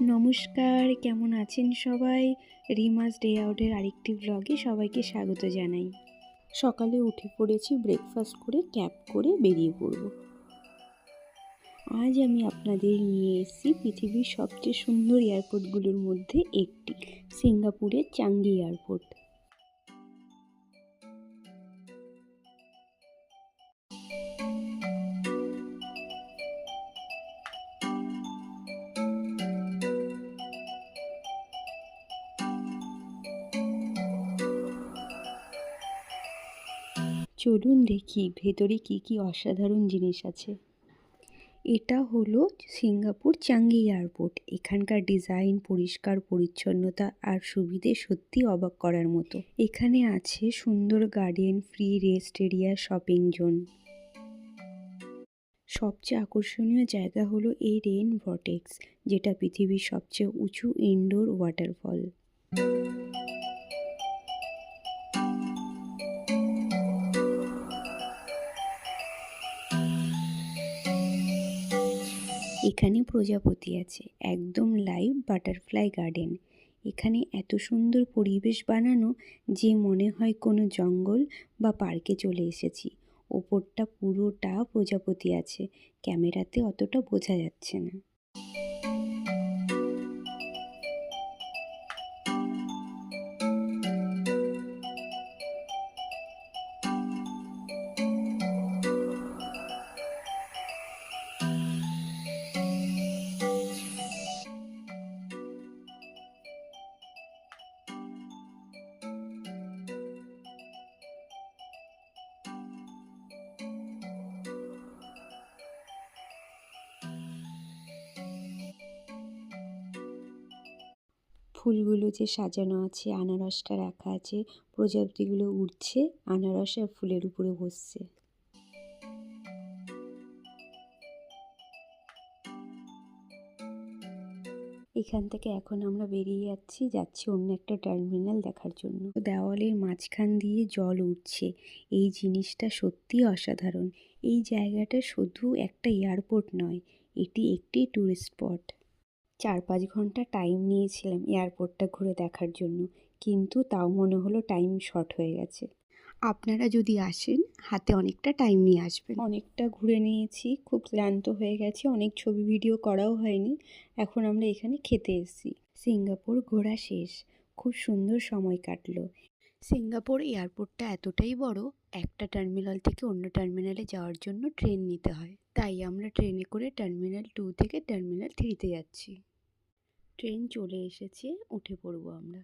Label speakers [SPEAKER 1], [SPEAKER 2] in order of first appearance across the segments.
[SPEAKER 1] নমস্কার, কেমন আছেন সবাই? রিমাস ডে আউটের আরেকটি ব্লগে সবাইকে স্বাগত জানাই। সকালে উঠে পড়েছি, ব্রেকফাস্ট করে ক্যাব করে বেরিয়ে পড়ব। আজ আমি আপনাদের নিয়ে এসেছি পৃথিবীর সবচেয়ে সুন্দর এয়ারপোর্টগুলোর মধ্যে একটি, সিঙ্গাপুরের চাঙ্গি এয়ারপোর্ট। চলুন দেখি ভেতরে কি কি অসাধারণ জিনিস আছে। এটা হলো সিঙ্গাপুর চাঙ্গি এয়ারপোর্ট। এখানকার ডিজাইন, পরিষ্কার পরিচ্ছন্নতা আর সুবিধে সত্যি অবাক করার মতো। এখানে আছে সুন্দর garden, free rest area, shopping zone. সবচেয়ে আকর্ষণীয় জায়গা হলো এই রেইন ভর্টেক্স, যেটা পৃথিবীর সবচেয়ে উঁচু ইনডোর ওয়াটারফল। এখানে প্রজাপতি আছে, একদম লাইভ বাটারফ্লাই গার্ডেন। এখানে এত সুন্দর পরিবেশ বানানো যে মনে হয় কোনো জঙ্গল বা পার্কে চলে এসেছি। ওপরটা পুরোটা প্রজাপতি আছে, ক্যামেরাতে অতটা বোঝা যাচ্ছে না। ফুলগুলো যে সাজানো আছে, আনারসটা রাখা আছে, প্রজাপতিগুলো উড়ছে, আনারস আর ফুলের উপরে বসছে। এখান থেকে এখন আমরা বেরিয়ে যাচ্ছি অন্য একটা টার্মিনাল দেখার জন্য। দেওয়ালের মাঝখান দিয়ে জল উঠছে, এই জিনিসটা সত্যি অসাধারণ। এই জায়গাটা শুধু একটা এয়ারপোর্ট নয়, এটি একটি ট্যুরিস্ট স্পট। 4-5 ঘন্টা টাইম নিয়েছিলাম এয়ারপোর্টটা ঘুরে দেখার জন্য, কিন্তু তাও মনে হলো টাইম শর্ট হয়ে গেছে। আপনারা যদি আসেন, হাতে অনেকটা টাইম নিয়ে আসবেন। অনেকটা ঘুরে নিয়েছি, খুব ক্লান্ত হয়ে গেছি, অনেক ছবি ভিডিও করাও হয়নি। এখন আমরা এখানে খেতে এসেছি। সিঙ্গাপুর ঘোরা শেষ, খুব সুন্দর সময় কাটলো। সিঙ্গাপুর এয়ারপোর্টটা এতটাই বড়, একটা টার্মিনাল থেকে অন্য টার্মিনালে যাওয়ার জন্য ট্রেন নিতে হয়। তাই আমরা ট্রেনে করে টার্মিনাল 2 থেকে টার্মিনাল 3-তে যাচ্ছি। ট্রেন চলে এসেছে, উঠে পড়বো আমরা।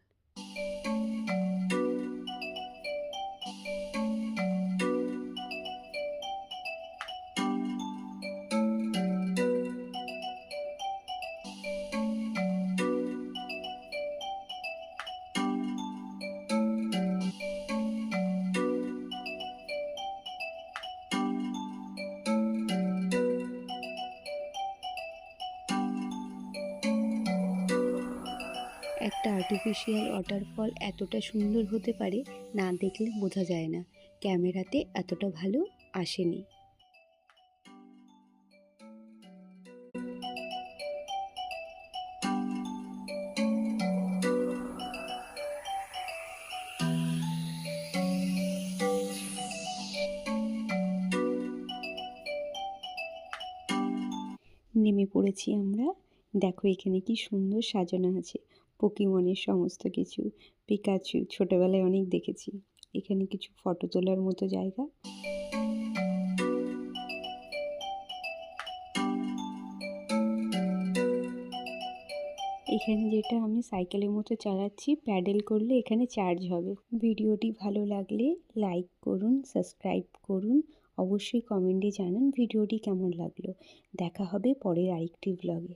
[SPEAKER 1] একটা আর্টিফিশিয়াল ওয়াটারফল এতটা সুন্দর হতে পারে, না দেখলে বোঝা যায় না। ক্যামেরাতে এতটা ভালো আসেনি। নেমে পড়েছি আমরা। দেখো এখানে কি সুন্দর সাজানো আছে, পোকেমনের সমস্ত কিছু। পিকাচু ছোটবেলায় অনেক দেখেছি। এখানে কিছু ফটো তোলার মতো জায়গা। এখানে যেটা আমি সাইকেলের মতো চালাচ্ছি, প্যাডেল করলে এখানে চার্জ হবে। ভিডিওটি ভালো লাগলে লাইক করুন, সাবস্ক্রাইব করুন, অবশ্যই কমেন্টে জানান ভিডিওটি কেমন লাগলো। দেখা হবে পরের আরেকটি ব্লগে।